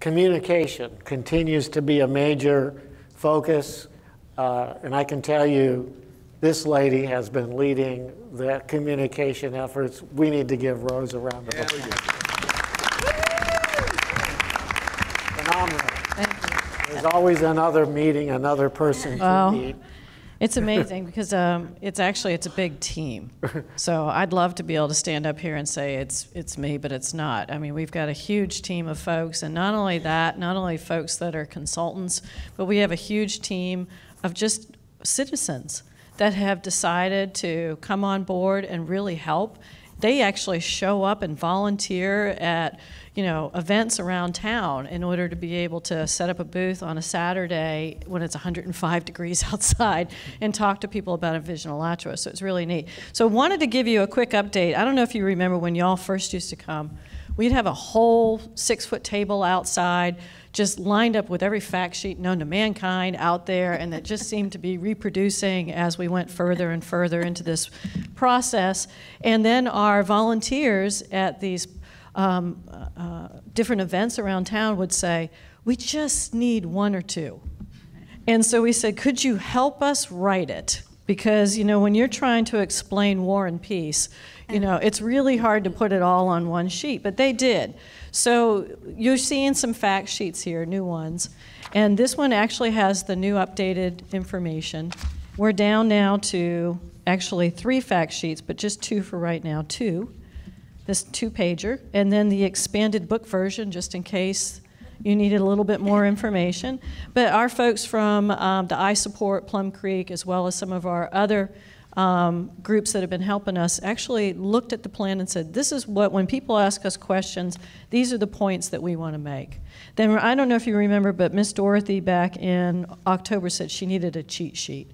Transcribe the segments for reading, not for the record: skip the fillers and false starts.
Communication continues to be a major focus, and I can tell you this lady has been leading the communication efforts. We need to give Rose a round of applause. Phenomenal. Thank you. There's always another meeting, another person to meet. It's amazing because it's a big team. So I'd love to be able to stand up here and say it's me, but it's not. I mean, we've got a huge team of folks, and not only that, not only folks that are consultants, but we have a huge team of just citizens that have decided to come on board and really help. They actually show up and volunteer at, events around town in order to be able to set up a booth on a Saturday when it's 105 degrees outside and talk to people about Envision Alachua. So it's really neat. So I wanted to give you a quick update. I don't know if you remember when y'all first used to come. We'd have a whole 6-foot table outside, just lined up with every fact sheet known to mankind out there, and that just seemed to be reproducing as we went further and further into this process. And then our volunteers at these different events around town would say, we just need 1 or 2. And so we said, could you help us write it? Because, when you're trying to explain war and peace, it's really hard to put it all on one sheet, but they did. So you're seeing some fact sheets here, new ones. And this one actually has the new updated information. We're down now to actually 3 fact sheets, but just 2 for right now, 2. This 2-pager, and then the expanded book version, just in case you needed a little bit more information. But our folks from the I Support Plum Creek, as well as some of our other groups that have been helping us, actually looked at the plan and said, this is what, when people ask us questions, these are the points that we want to make. Then, I don't know if you remember, but Miss Dorothy back in October said she needed a cheat sheet.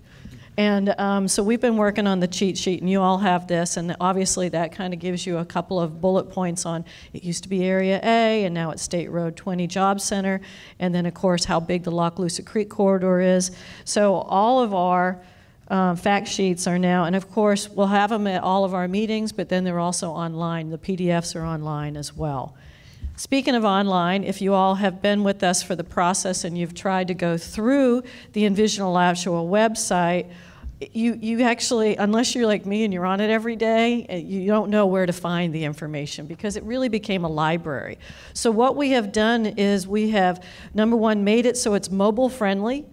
And so we've been working on the cheat sheet, and you all have this, and obviously that kind of gives you a couple of bullet points on, it used to be Area A, and now it's State Road 20 Job Center, and then of course how big the Lochloosa Creek corridor is. So all of our fact sheets are now, and of course we'll have them at all of our meetings, but then they're also online. The PDFs are online as well. Speaking of online, if you all have been with us for the process and you've tried to go through the Envision Alachua website, you actually, unless you're like me and you're on it every day, you don't know where to find the information because it really became a library. So what we have done is we have, number one, made it so it's mobile friendly.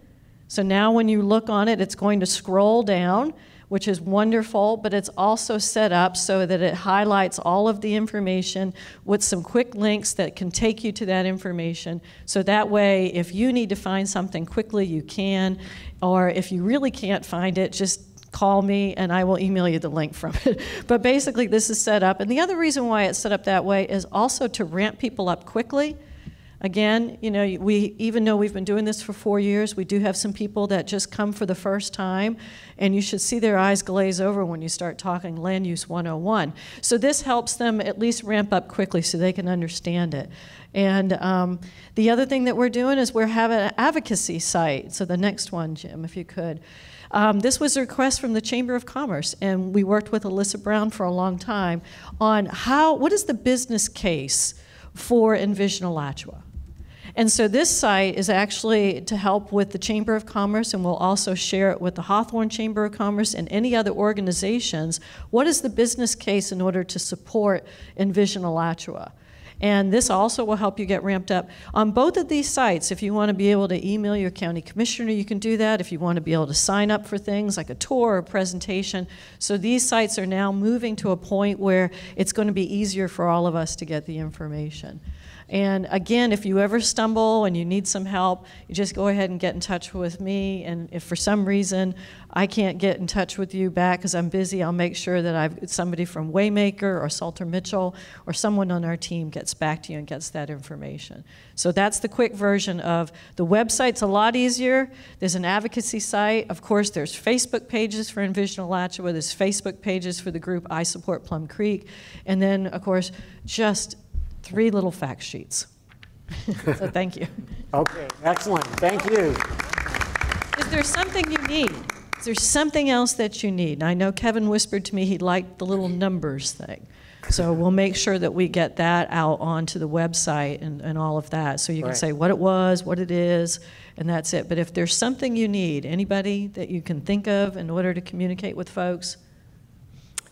So now when you look on it, it's going to scroll down, which is wonderful, but it's also set up so that it highlights all of the information with some quick links that can take you to that information. So that way, if you need to find something quickly, you can, or if you really can't find it, just call me and I will email you the link from it. But basically, this is set up. And the other reason why it's set up that way is also to ramp people up quickly. Again, even though we've been doing this for 4 years, we do have some people that just come for the first time, and you should see their eyes glaze over when you start talking Land Use 101. So this helps them at least ramp up quickly so they can understand it. And the other thing that we're doing is we're having an advocacy site. So the next one, Jim, if you could. This was a request from the Chamber of Commerce, and we worked with Alyssa Brown for a long time on what is the business case for Envision Alachua. And so this site is actually to help with the Chamber of Commerce, and we'll also share it with the Hawthorne Chamber of Commerce and any other organizations. What is the business case in order to support Envision Alachua? And this also will help you get ramped up. On both of these sites, if you want to be able to email your county commissioner, you can do that. If you want to be able to sign up for things like a tour or a presentation. So these sites are now moving to a point where it's going to be easier for all of us to get the information. And again, if you ever stumble and you need some help, you just go ahead and get in touch with me. And if for some reason I can't get in touch with you back because I'm busy, I'll make sure that somebody from Waymaker or Salter Mitchell or someone on our team gets back to you and gets that information. So that's the quick version of the website's a lot easier. There's an advocacy site. Of course, there's Facebook pages for Envision Alachua. There's Facebook pages for the group I Support Plum Creek. And then, of course, just 3 little fact sheets. So thank you. Okay, excellent. Thank you. Is there something you need? Is there something else that you need? I know Kevin whispered to me he liked the little numbers thing. So we'll make sure that we get that out onto the website and all of that. So you can say what it was, what it is, and that's it. But if there's something you need, anybody that you can think of in order to communicate with folks.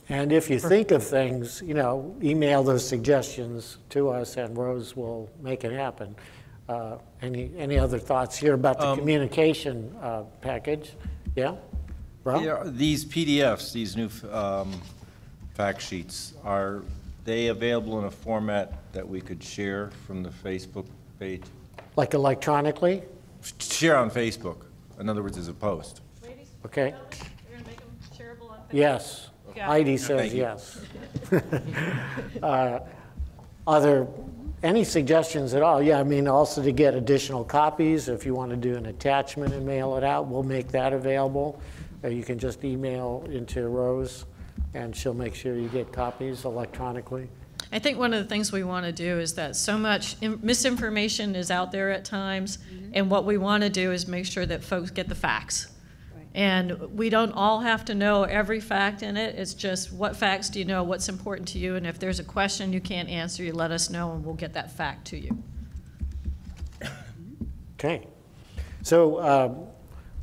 And if you think of things, you know, email those suggestions to us and Rose will make it happen. Any other thoughts here about the communication package? Yeah? Rob? Yeah, these PDFs, these new fact sheets, are they available in a format that we could share from the Facebook page? Like electronically? Share on Facebook. In other words, as a post. Ladies? Okay. You're going to make them shareable on Facebook? Yes. Yeah. Heidi says yes. Are there any suggestions at all? Yeah, I mean, also to get additional copies, if you want to do an attachment and mail it out, we'll make that available. You can just email into Rose, and she'll make sure you get copies electronically. I think one of the things we want to do is that so much misinformation is out there at times, and what we want to do is make sure that folks get the facts. And we don't all have to know every fact in it. It's just what facts do you know, what's important to you, and if there's a question you can't answer, you let us know and we'll get that fact to you. Okay. So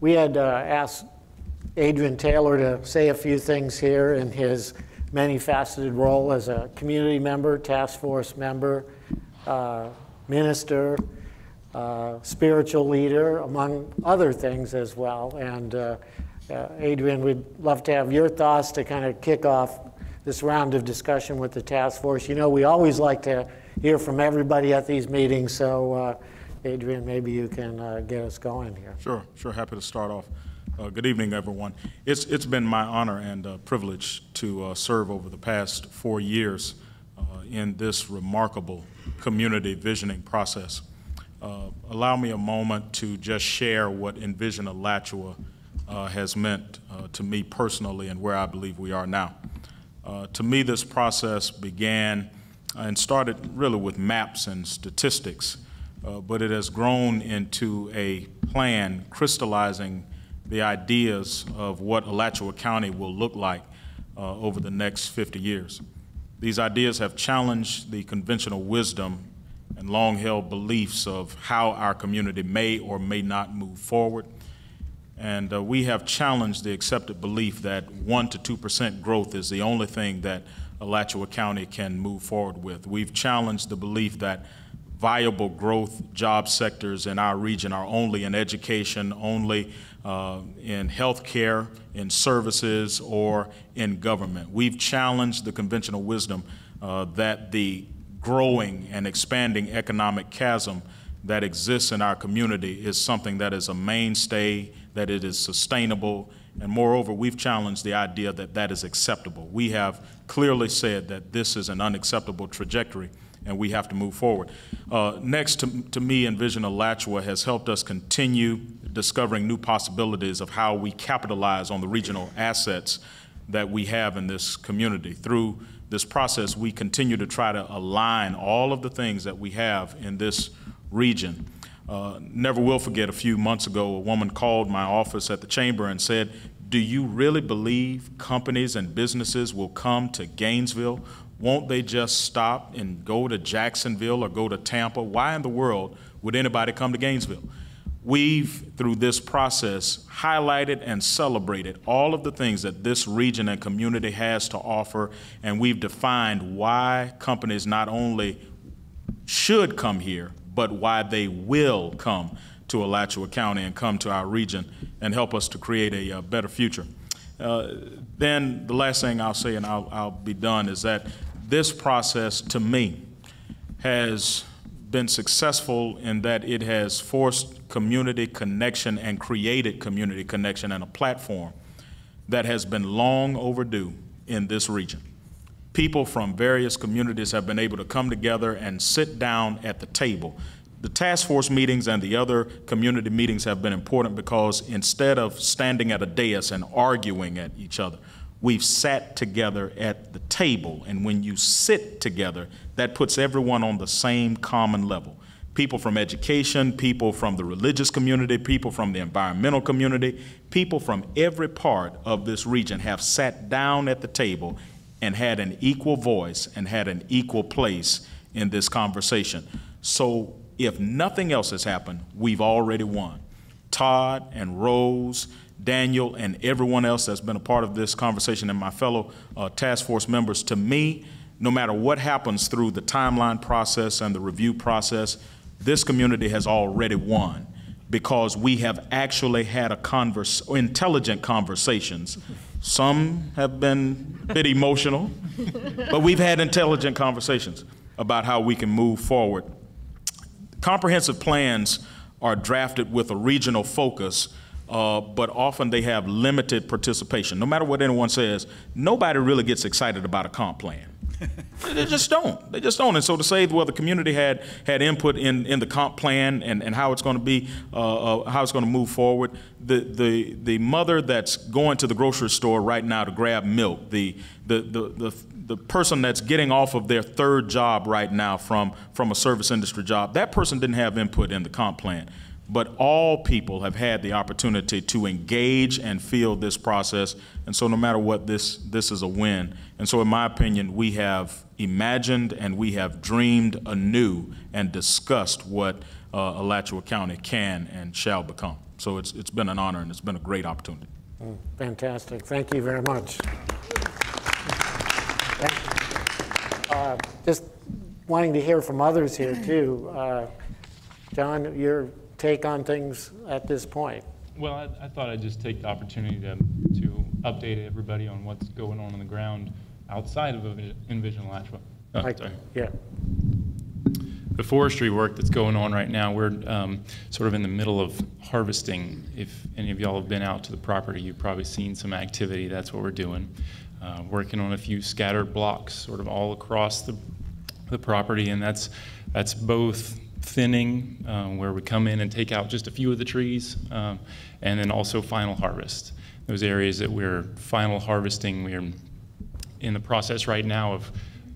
we had asked Adrian Taylor to say a few things here in his many-faceted role as a community member, task force member, minister, spiritual leader, among other things as well. And Adrian, we'd love to have your thoughts to kind of kick off this round of discussion with the task force. You know, we always like to hear from everybody at these meetings, so Adrian, maybe you can get us going here. Sure, happy to start off. Good evening, everyone. It's been my honor and privilege to serve over the past 4 years in this remarkable community visioning process. Allow me a moment to just share what Envision Alachua has meant to me personally and where I believe we are now. To me, this process began and started really with maps and statistics, but it has grown into a plan crystallizing the ideas of what Alachua County will look like over the next 50 years. These ideas have challenged the conventional wisdom and long-held beliefs of how our community may or may not move forward. And we have challenged the accepted belief that 1% to 2% growth is the only thing that Alachua County can move forward with. We've challenged the belief that viable growth job sectors in our region are only in education, only in healthcare, in services, or in government. We've challenged the conventional wisdom that the growing and expanding economic chasm that exists in our community is something that is a mainstay, that it is sustainable, and moreover, we've challenged the idea that that is acceptable. We have clearly said that this is an unacceptable trajectory and we have to move forward. Next, to me, Envision Alachua has helped us continue discovering new possibilities of how we capitalize on the regional assets that we have in this community. Through this process, we continue to try to align all of the things that we have in this region. Never will forget, a few months ago, a woman called my office at the chamber and said, "Do you really believe companies and businesses will come to Gainesville? Won't they just stop and go to Jacksonville or go to Tampa? Why in the world would anybody come to Gainesville?" We've, through this process, highlighted and celebrated all of the things that this region and community has to offer, and we've defined why companies not only should come here, but why they will come to Alachua County and come to our region and help us to create a better future. Then the last thing I'll say, and I'll be done, is that this process, to me, has been successful in that it has forced community connection and created community connection and a platform that has been long overdue in this region. People from various communities have been able to come together and sit down at the table. The task force meetings and the other community meetings have been important because instead of standing at a dais and arguing at each other, we've sat together at the table. And when you sit together, that puts everyone on the same common level. People from education, people from the religious community, people from the environmental community, people from every part of this region have sat down at the table and had an equal voice and had an equal place in this conversation. So if nothing else has happened, we've already won. Todd and Rose, Daniel, and everyone else that's been a part of this conversation, and my fellow task force members, to me, no matter what happens through the timeline process and the review process, this community has already won, because we have actually had intelligent conversations. Some have been a bit emotional, but we've had intelligent conversations about how we can move forward. Comprehensive plans are drafted with a regional focus, but often they have limited participation. No matter what anyone says, nobody really gets excited about a comp plan. They just don't. They just don't. And so to say, well, the community had input in the comp plan and how it's going to be, how it's going to move forward. The mother that's going to the grocery store right now to grab milk, the person that's getting off of their third job right now from a service industry job, that person didn't have input in the comp plan. But all people have had the opportunity to engage and feel this process, and so no matter what, this is a win. And so in my opinion, we have imagined and we have dreamed anew and discussed what Alachua County can and shall become. So it's been an honor and it's been a great opportunity. Fantastic. Thank you very much. Just wanting to hear from others here too. John, your take on things at this point? Well, I thought I'd just take the opportunity to update everybody on what's going on the ground outside of Envision Alachua. Yeah. The forestry work that's going on right now, we're sort of in the middle of harvesting. If any of y'all have been out to the property, you've probably seen some activity. That's what we're doing. Working on a few scattered blocks sort of all across the property, and that's both thinning, where we come in and take out just a few of the trees, and then also final harvest. Those areas that we're final harvesting, we're in the process right now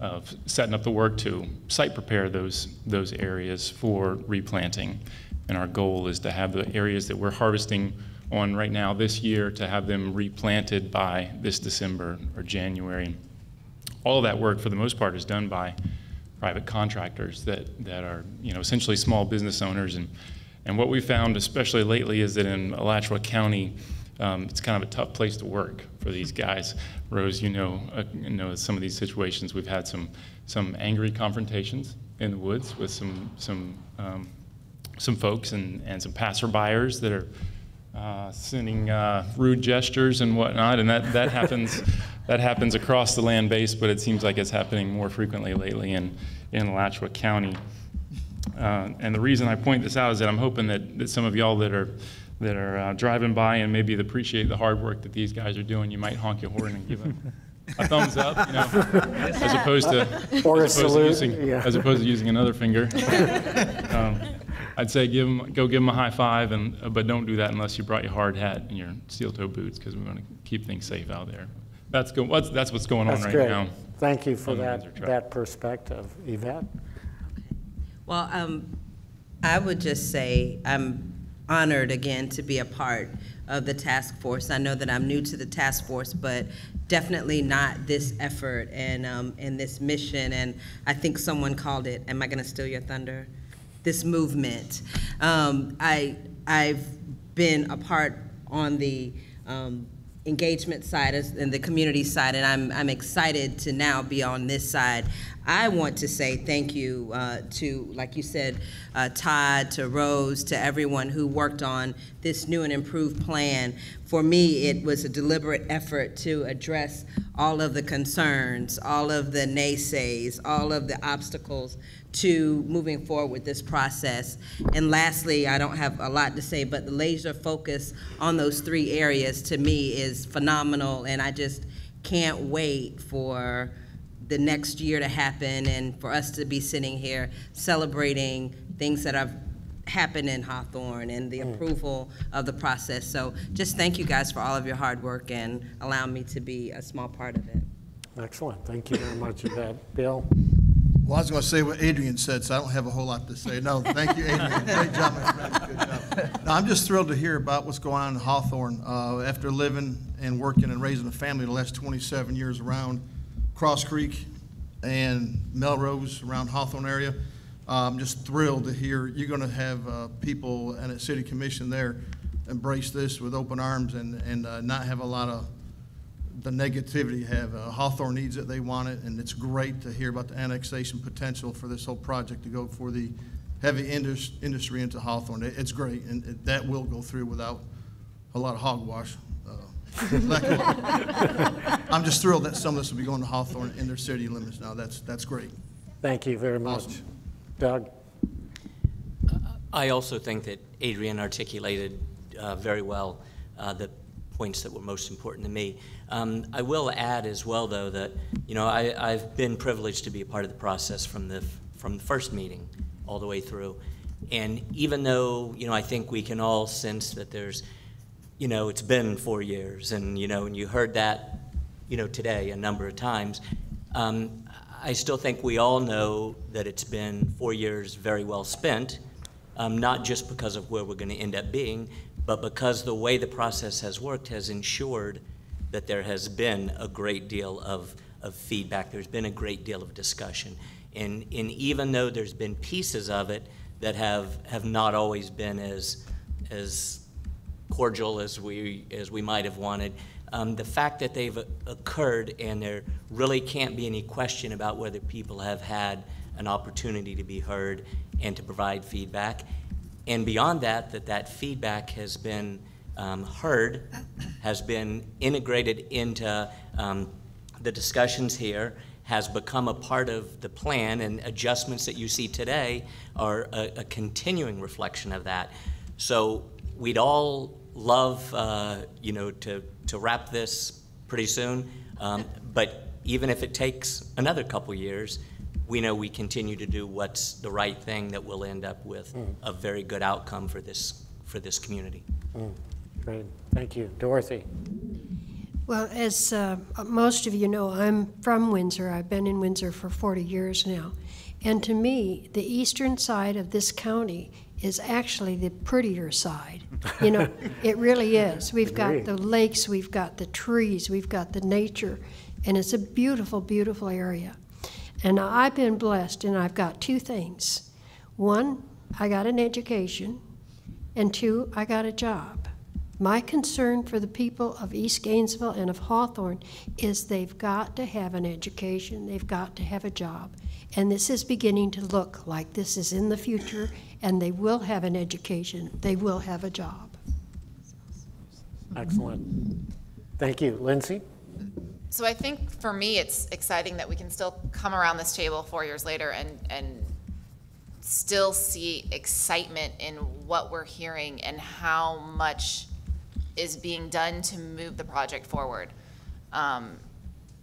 of setting up the work to site prepare those areas for replanting. And our goal is to have the areas that we're harvesting on right now this year to have them replanted by this December or January. All of that work, for the most part, is done by private contractors that are, essentially small business owners. And what we found, especially lately, is that in Alachua County, it's kind of a tough place to work for these guys. Rose, some of these situations, we've had some angry confrontations in the woods with some folks and some passerbyers that are sending rude gestures and whatnot, and that happens. That happens across the land base, but it seems like it's happening more frequently lately in Alachua County. And the reason I point this out is that I'm hoping that some of y'all that are driving by and maybe appreciate the hard work that these guys are doing, you might honk your horn and give a thumbs up, as opposed to using another finger. I'd say go give them a high five, but don't do that unless you brought your hard hat and your steel-toe boots, because we want to keep things safe out there. That's what's going on right now. Thank you for that perspective, Yvette. Well, I would just say I'm honored again to be a part of the task force. I know that I'm new to the task force, but definitely not this effort and this mission. And I think someone called it, am I going to steal your thunder? This movement. I've been a part on the engagement side and the community side, and I'm excited to now be on this side. I want to say thank you to, like you said, Todd, to Rose, to everyone who worked on this new and improved plan. For me, it was a deliberate effort to address all of the concerns, all of the naysays, all of the obstacles to moving forward with this process. And lastly, I don't have a lot to say, but the laser focus on those three areas to me is phenomenal, and I just can't wait for the next year to happen and for us to be sitting here celebrating things that have happened in Hawthorne and the approval of the process. So just thank you guys for all of your hard work and allowing me to be a small part of it. Excellent. Thank you very much, Yvette. Bill? Well, I was going to say what Adrian said, so I don't have a whole lot to say. No, thank you, Adrian. Great job, my friend. Good job. No, I'm just thrilled to hear about what's going on in Hawthorne. After living and working and raising a family the last 27 years around Cross Creek and Melrose around Hawthorne area. I'm just thrilled to hear you're going to have people and a city commission there embrace this with open arms and not have a lot of the negativity you have. Hawthorne needs it, they want it, and it's great to hear about the annexation potential for this whole project to go for the heavy industry into Hawthorne. It's great, and that will go through without a lot of hogwash. I'm just thrilled that some of this will be going to Hawthorne in their city limits now. That's great. Thank you very much. Awesome. Doug? I also think that Adrian articulated very well the points that were most important to me. I will add as well, though, that I've been privileged to be a part of the process from the first meeting all the way through, and even though I think we can all sense that there's it's been 4 years, and and you heard that today a number of times. I still think we all know that it's been 4 years very well spent, not just because of where we're going to end up being, but because the way the process has worked has ensured that there has been a great deal of feedback. There's been a great deal of discussion. And even though there's been pieces of it that have not always been as cordial as we might have wanted, the fact that they've occurred and there really can't be any question about whether people have had an opportunity to be heard and to provide feedback. And beyond that, that feedback has been heard, has been integrated into the discussions here, has become a part of the plan, and adjustments that you see today are a continuing reflection of that. So we'd all love, to wrap this pretty soon, but even if it takes another couple years, we know we continue to do what's the right thing that will end up with a very good outcome for this community. Great, thank you. Dorothy? Well, as most of you know, I'm from Windsor. I've been in Windsor for 40 years now. And to me, the eastern side of this county is actually the prettier side. It really is. We've got the lakes, we've got the trees, we've got the nature, and it's a beautiful, beautiful area. And I've been blessed, and I've got two things. One, I got an education, and two, I got a job. My concern for the people of East Gainesville and of Hawthorne is they've got to have an education, they've got to have a job. And this is beginning to look like this is in the future, and they will have an education, they will have a job. Excellent. Thank you. Lindsay? So I think for me, it's exciting that we can still come around this table 4 years later and still see excitement in what we're hearing and how much is being done to move the project forward.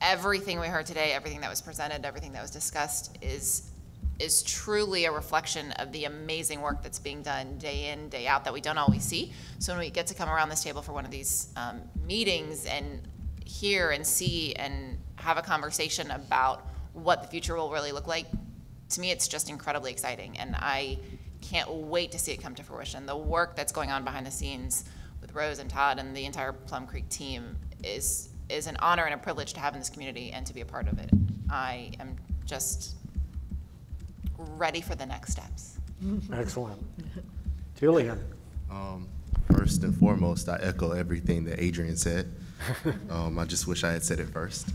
Everything we heard today, everything that was presented, everything that was discussed is truly a reflection of the amazing work that's being done day in, day out that we don't always see. So when we get to come around this table for one of these meetings and hear and see and have a conversation about what the future will really look like, to me it's just incredibly exciting, and I can't wait to see it come to fruition. The work that's going on behind the scenes with Rose and Todd and the entire Plum Creek team is an honor and a privilege to have in this community and to be a part of it. I am just ready for the next steps. Excellent. Julian? First and foremost, I echo everything that Adrian said. I just wish I had said it first.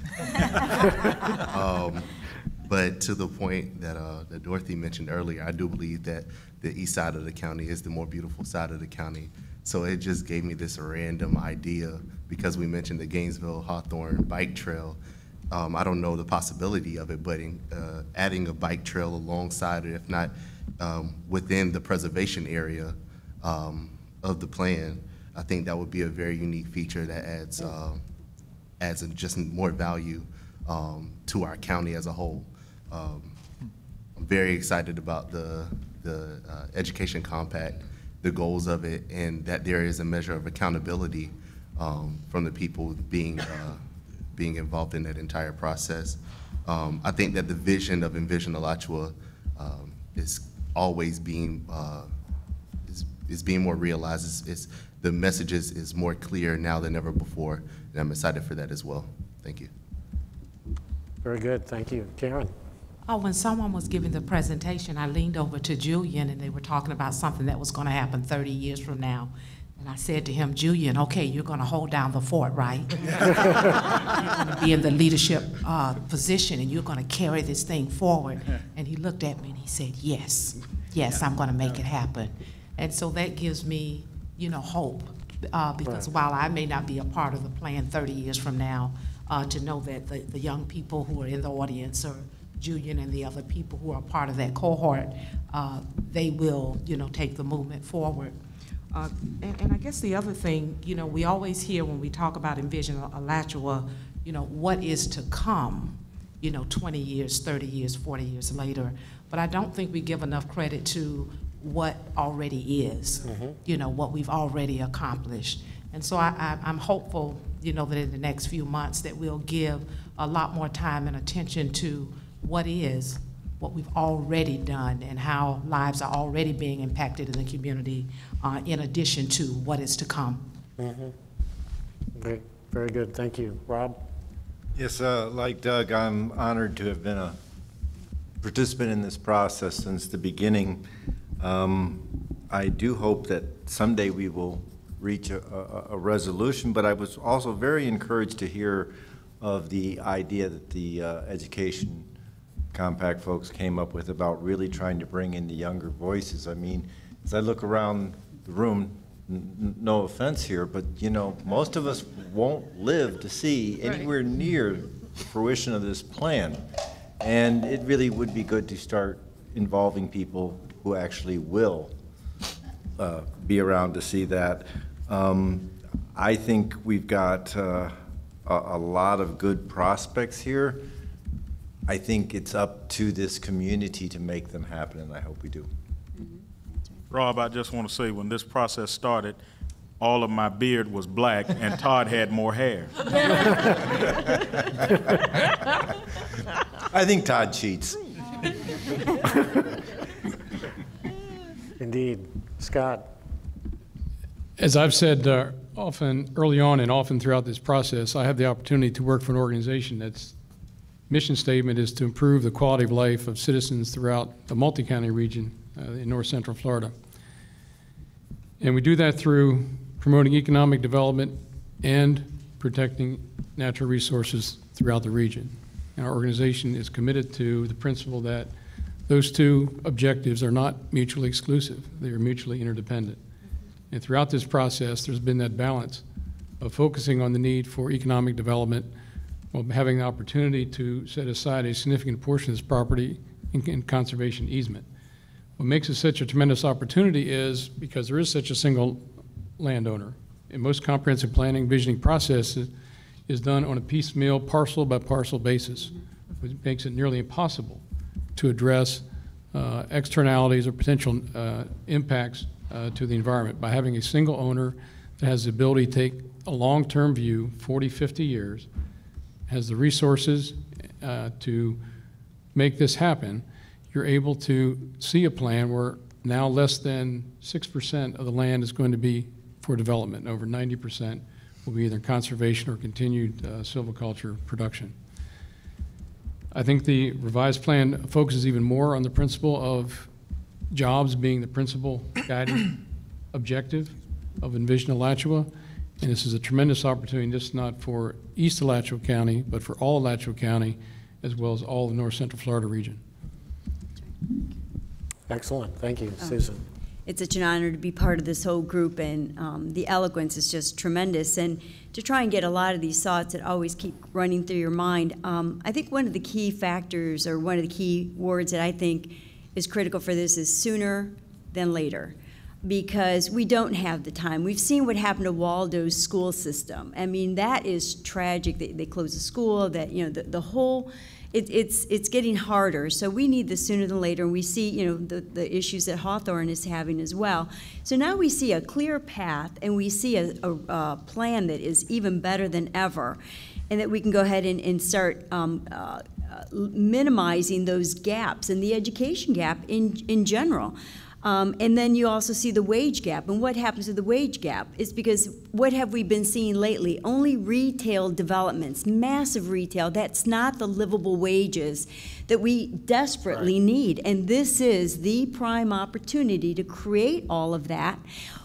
But to the point that Dorothy mentioned earlier, I do believe that the east side of the county is the more beautiful side of the county. So it just gave me this random idea, because we mentioned the Gainesville-Hawthorne bike trail. I don't know the possibility of it, but adding a bike trail alongside it, if not within the preservation area of the plan, I think that would be a very unique feature that adds just more value to our county as a whole. I'm very excited about the education compact, the goals of it, and that there is a measure of accountability from the people being involved in that entire process. I think that the vision of Envision Alachua is always being more realized. The message is more clear now than ever before, and I'm excited for that as well. Thank you. Very good, thank you. Karen? Oh, when someone was giving the presentation, I leaned over to Julian and they were talking about something that was going to happen 30 years from now. And I said to him, Julian, okay, you're going to hold down the fort, right? You're going to be in the leadership position and you're going to carry this thing forward. And he looked at me and he said, yes, I'm going to make it happen. And so that gives me, hope. Because while I may not be a part of the plan 30 years from now, to know that the young people who are in the audience, or Julian and the other people who are part of that cohort, they will, take the movement forward. And I guess the other thing, we always hear when we talk about Envision Alachua, what is to come, 20 years, 30 years, 40 years later. But I don't think we give enough credit to what already is, what we've already accomplished. And so I'm hopeful, that in the next few months that we'll give a lot more time and attention to what we've already done and how lives are already being impacted in the community, in addition to what is to come. Great, very good, thank you. Rob? Yes, like Doug, I'm honored to have been a participant in this process since the beginning. I do hope that someday we will reach a resolution, but I was also very encouraged to hear of the idea that the Education Compact folks came up with about really trying to bring in the younger voices. I mean, as I look around the room, no offense here, but most of us won't live to see anywhere near the fruition of this plan. And it really would be good to start involving people who actually will be around to see that. I think we've got a lot of good prospects here. I think it's up to this community to make them happen, and I hope we do. Rob, I just want to say, when this process started, all of my beard was black and Todd had more hair. I think Todd cheats. Indeed. Scott? As I've said often early on and often throughout this process, I have the opportunity to work for an organization that's mission statement is to improve the quality of life of citizens throughout the multi-county region in north central Florida. And we do that through promoting economic development and protecting natural resources throughout the region. And our organization is committed to the principle that those two objectives are not mutually exclusive. They are mutually interdependent. And throughout this process, there's been that balance of focusing on the need for economic development while having the opportunity to set aside a significant portion of this property in conservation easement. What makes it such a tremendous opportunity is because there is such a single landowner. In most comprehensive planning visioning processes is done on a piecemeal, parcel by parcel basis, which makes it nearly impossible to address externalities or potential impacts to the environment. By having a single owner that has the ability to take a long-term view, 40, 50 years, has the resources to make this happen, you're able to see a plan where now less than 6% of the land is going to be for development, and over 90% will be either conservation or continued silviculture production. I think the revised plan focuses even more on the principle of jobs being the principal guiding objective of Envision Alachua. And this is a tremendous opportunity, just not for East Alachua County, but for all Alachua County, as well as all the North Central Florida region. Excellent, thank you. Susan? It's such an honor to be part of this whole group, and the eloquence is just tremendous. And to try and get a lot of these thoughts that always keep running through your mind, I think one of the key factors, or one of the key words that I think is critical for this is sooner than later, because we don't have the time. We've seen what happened to Waldo's school system. I mean, that is tragic. They closed the school, that, the whole, it's getting harder. So we need this sooner than later. And we see, the issues that Hawthorne is having as well. So now we see a clear path, and we see a plan that is even better than ever, and that we can go ahead and start minimizing those gaps and the education gap in general. And then you also see the wage gap. And what happens to the wage gap is because what have we been seeing lately? Only retail developments, massive retail. That's not the livable wages that we desperately need. And this is the prime opportunity to create all of that,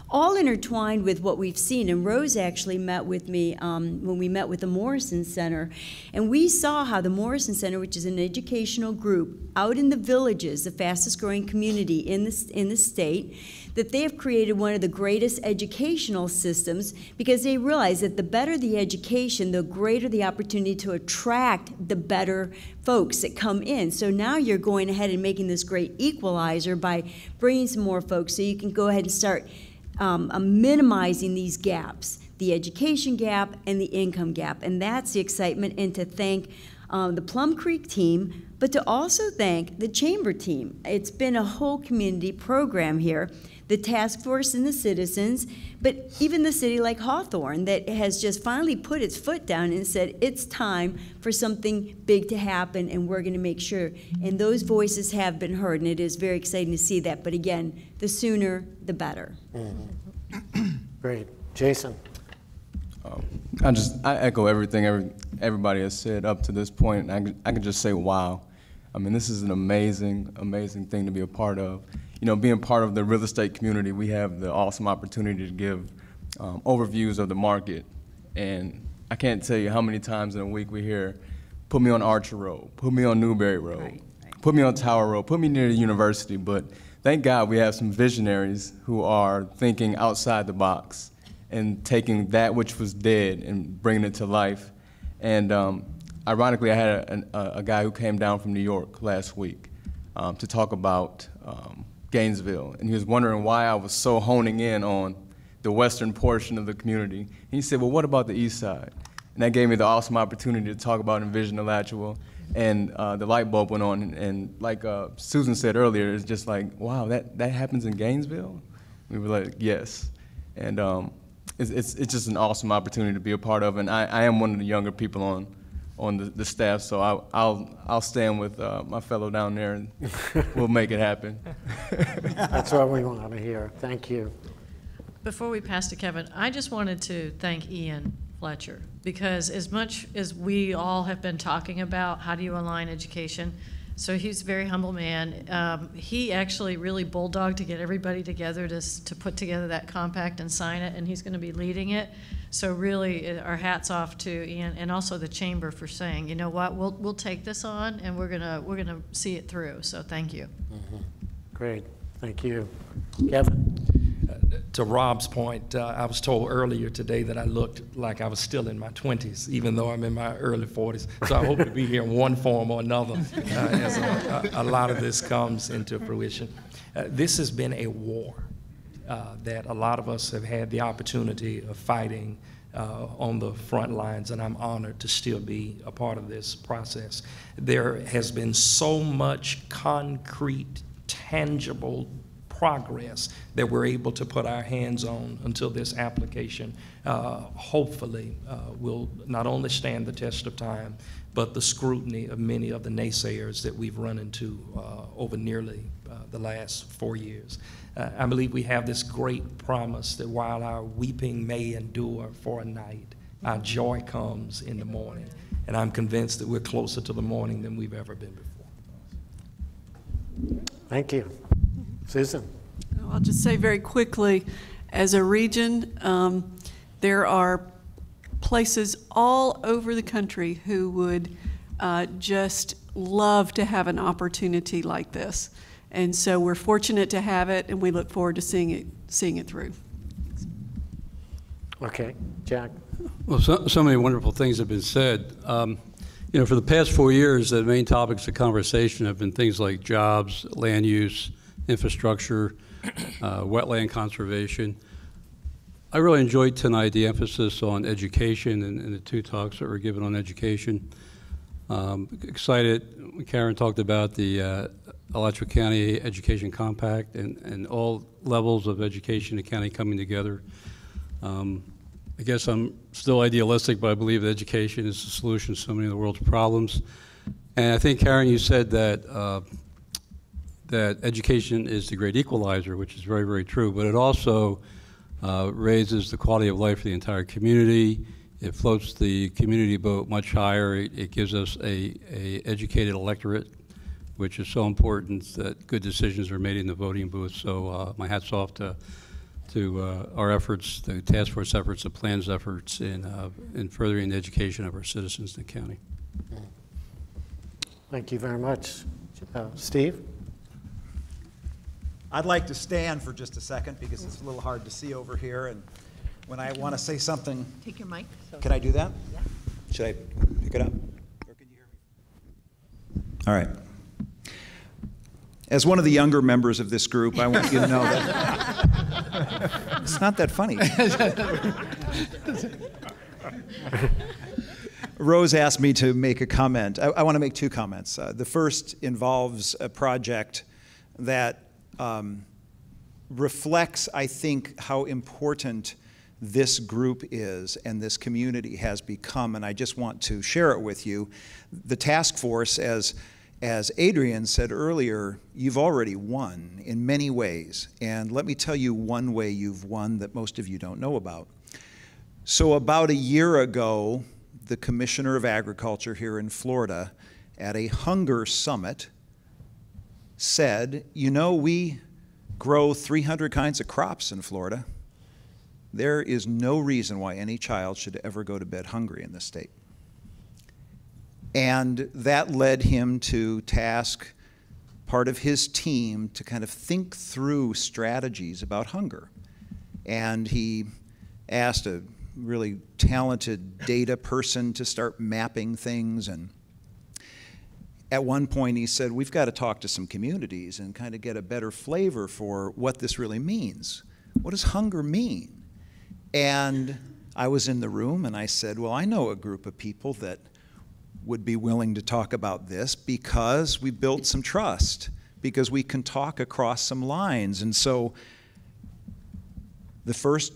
all intertwined with what we've seen. And Rose actually met with me when we met with the Morrison Center, and we saw how the Morrison Center, which is an educational group out in the villages, the fastest growing community in the state, that they have created one of the greatest educational systems, because they realize that the better the education, the greater the opportunity to attract the better folks that come in. So now you're going ahead and making this great equalizer by bringing some more folks, so you can go ahead and start minimizing these gaps, the education gap and the income gap. And that's the excitement, and to thank the Plum Creek team, but to also thank the Chamber team. It's been a whole community program here, the task force and the citizens, but even the city like Hawthorne that has just finally put its foot down and said, it's time for something big to happen, and we're gonna make sure. And those voices have been heard, and it is very exciting to see that. But again, the sooner, the better. Great. Jason? I echo everything everybody has said up to this point. I can just say, wow. I mean, this is an amazing, amazing thing to be a part of. You know, being part of the real estate community, we have the awesome opportunity to give overviews of the market. And I can't tell you how many times in a week we hear, put me on Archer Road, put me on Newberry Road, put me on Tower Road, put me near the university. But thank God we have some visionaries who are thinking outside the box and taking that which was dead and bringing it to life. And ironically, I had a guy who came down from New York last week to talk about Gainesville, and he was wondering why I was so honing in on the western portion of the community. And he said, well, what about the east side? And that gave me the awesome opportunity to talk about Envision Alachua, and the light bulb went on. And like Susan said earlier, it's just like, wow, that happens in Gainesville? We were like, yes. And it's just an awesome opportunity to be a part of, and I am one of the younger people on the staff, so I'll stand with my fellow down there, and we'll make it happen. That's what we want to hear. Thank you. Before we pass to Kevin, I just wanted to thank Ian Fletcher, because as much as we all have been talking about how do you align education, so he's a very humble man. He actually really bulldogged to get everybody together to put together that compact and sign it, and he's going to be leading it. So really, our hats off to Ian and also the Chamber for saying, you know what, we'll take this on, and we're gonna see it through. So thank you. Great, thank you, Kevin. To Rob's point, I was told earlier today that I looked like I was still in my 20s, even though I'm in my early 40s. So I hope to be here in one form or another as a lot of this comes into fruition. This has been a war that a lot of us have had the opportunity of fighting on the front lines, and I'm honored to still be a part of this process. There has been so much concrete, tangible progress that we're able to put our hands on until this application hopefully will not only stand the test of time, but the scrutiny of many of the naysayers that we've run into over nearly the last 4 years. I believe we have this great promise that while our weeping may endure for a night, our joy comes in the morning. And I'm convinced that we're closer to the morning than we've ever been before. Thank you. Susan? I'll just say very quickly, as a region, there are places all over the country who would just love to have an opportunity like this. And so we're fortunate to have it, and we look forward to seeing it through. Okay, Jack. Well, so many wonderful things have been said. You know, for the past 4 years, the main topics of conversation have been things like jobs, land use, infrastructure, wetland conservation. I really enjoyed tonight the emphasis on education and the two talks that were given on education. Excited when Karen talked about the Alachua County Education Compact and all levels of education in the county coming together. I guess I'm still idealistic, but I believe that education is the solution to so many of the world's problems. And I think, Karen, you said that that education is the great equalizer, which is very, very true, but it also raises the quality of life for the entire community. It floats the community boat much higher. It gives us a educated electorate, which is so important that good decisions are made in the voting booth. So my hat's off to our efforts, the task force efforts, the plan's efforts in furthering the education of our citizens in the county. Thank you very much. Steve? I'd like to stand for just a second because it's a little hard to see over here, and when I want to say something. Take your mic. Can I do that? Yeah. Should I pick it up? Or can you hear me? All right. As one of the younger members of this group, I want you to know that it's not that funny. Rose asked me to make a comment. I want to make two comments. The first involves a project that reflects, I think, how important this group is and this community has become, and I just want to share it with you. The task force, as Adrian said earlier, you've already won in many ways, and let me tell you one way you've won that most of you don't know about. So about a year ago, the Commissioner of Agriculture here in Florida at a hunger summit said, you know, we grow 300 kinds of crops in Florida. There is no reason why any child should ever go to bed hungry in this state. And that led him to task part of his team to kind of think through strategies about hunger. And he asked a really talented data person to start mapping things. And at one point he said, we've got to talk to some communities and kind of get a better flavor for what this really means. What does hunger mean? And I was in the room and I said, well, I know a group of people that would be willing to talk about this because we built some trust, because we can talk across some lines. And so the first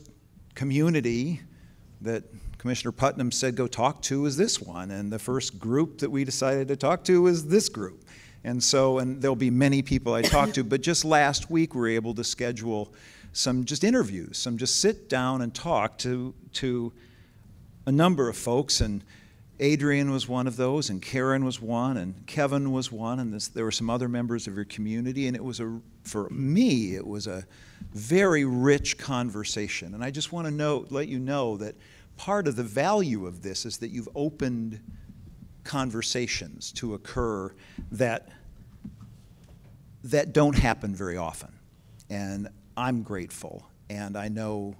community that Commissioner Putnam said go talk to is this one, and the first group that we decided to talk to is this group. And so, and there'll be many people I talk to, but just last week we were able to schedule some just interviews, some just sit down and talk to a number of folks, and Adrian was one of those, and Karen was one, and Kevin was one, and there were some other members of your community, and it was for me, it was a very rich conversation. And I just want to let you know that part of the value of this is that you've opened conversations to occur that don't happen very often. And I'm grateful, and I know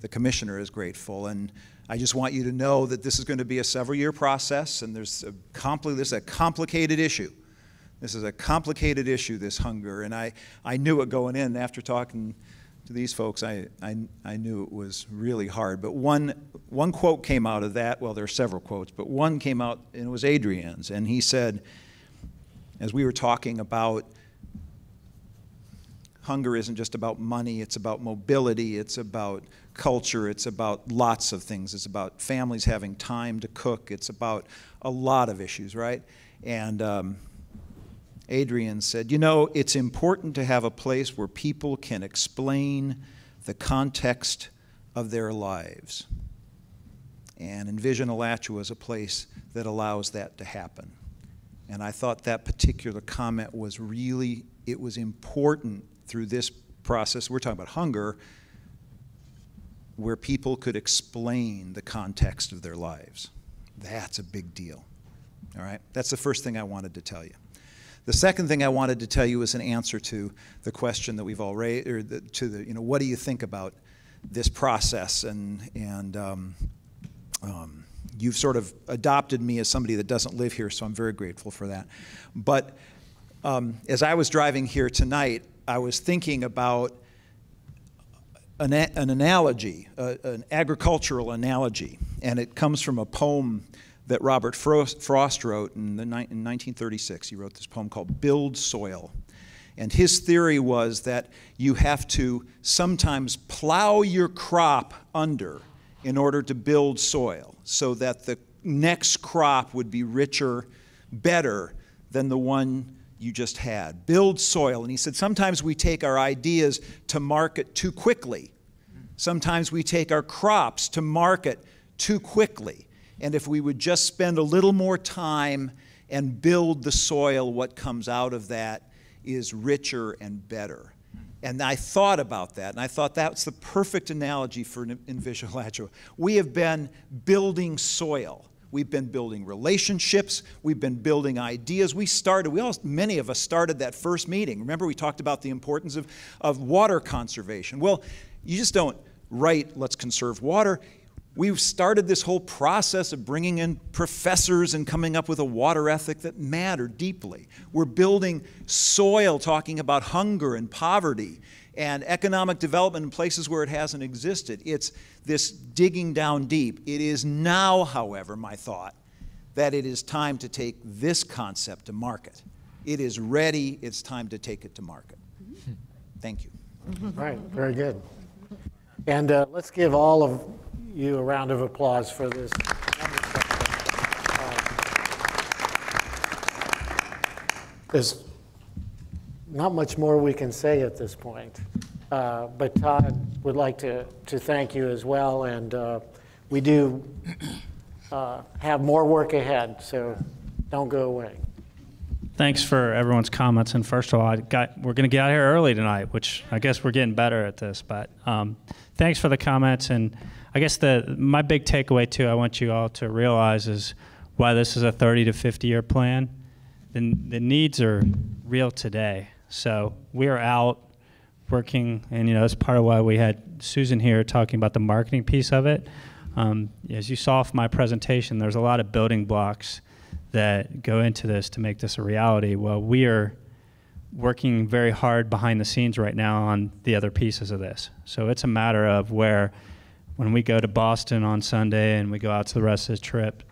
the commissioner is grateful, and I just want you to know that this is going to be a several-year process, and this is a complicated issue. This is a complicated issue, this hunger, and I knew it going in. After talking to these folks, I knew it was really hard. But one quote came out of that. Well, there are several quotes, but one came out, and it was Adrian's, and he said, as we were talking about hunger isn't just about money, it's about mobility, it's about culture, it's about lots of things. It's about families having time to cook, it's about a lot of issues, right? And Adrian said, you know, it's important to have a place where people can explain the context of their lives. And Envision Alachua is a place that allows that to happen. And I thought that particular comment was really, it was important through this process. We're talking about hunger, where people could explain the context of their lives. That's a big deal, all right? That's the first thing I wanted to tell you. The second thing I wanted to tell you is an answer to the question that we've all raised, or you know, what do you think about this process? And you've sort of adopted me as somebody that doesn't live here, so I'm very grateful for that. But as I was driving here tonight, I was thinking about an analogy, an agricultural analogy, and it comes from a poem that Robert Frost wrote in 1936. He wrote this poem called Build Soil. And his theory was that you have to sometimes plow your crop under in order to build soil so that the next crop would be richer, better than the one you just had. Build soil. And he said, sometimes we take our ideas to market too quickly. Sometimes we take our crops to market too quickly. And if we would just spend a little more time and build the soil, what comes out of that is richer and better. And I thought about that, and I thought that's the perfect analogy for Envision Alachua. We have been building soil. We've been building relationships. We've been building ideas. Many of us started that first meeting. Remember, we talked about the importance of water conservation. Well, you just don't write, let's conserve water. We've started this whole process of bringing in professors and coming up with a water ethic that mattered deeply. We're building soil, talking about hunger and poverty and economic development in places where it hasn't existed. It's this digging down deep. It is now, however, my thought, that it is time to take this concept to market. It is ready. It's time to take it to market. Thank you. Right, very good. And let's give all of you a round of applause for this. There's not much more we can say at this point, but Todd would like to thank you as well, and we do have more work ahead, so don't go away. Thanks for everyone's comments, and first of all, we're going to get out here early tonight, which I guess we're getting better at this, but thanks for the comments, and I guess my big takeaway too, I want you all to realize is why this is a 30 to 50 year plan. The needs are real today. So we are out working, and that's part of why we had Susan here talking about the marketing piece of it. As you saw from my presentation, there's a lot of building blocks that go into this to make this a reality. Well, we are working very hard behind the scenes right now on the other pieces of this. So it's a matter of when we go to Boston on Sunday and we go out to the rest of the trip,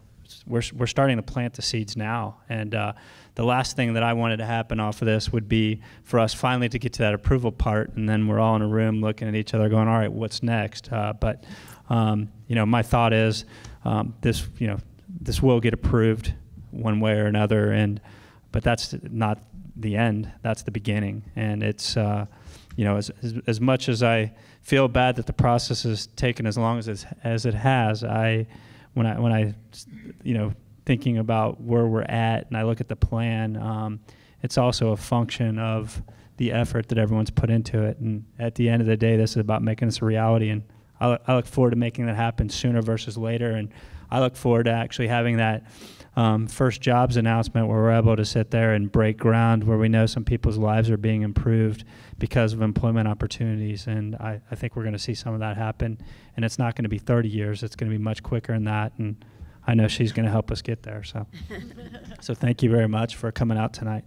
we're starting to plant the seeds now. And the last thing that I wanted to happen off of this would be for us finally to get to that approval part, and then we're all in a room looking at each other going, all right, what's next? But my thought is this will get approved one way or another, but that's not the end. That's the beginning. And it's as much as I feel bad that the process has taken as long as it has, when I thinking about where we're at and I look at the plan, it's also a function of the effort that everyone's put into it. And at the end of the day, this is about making this a reality. And I look forward to making that happen sooner versus later. And I look forward to actually having that first jobs announcement where we're able to sit there and break ground, where we know some people's lives are being improved because of employment opportunities. And I think we're going to see some of that happen. And it's not going to be 30 years. It's going to be much quicker than that. And I know she's going to help us get there. So thank you very much for coming out tonight.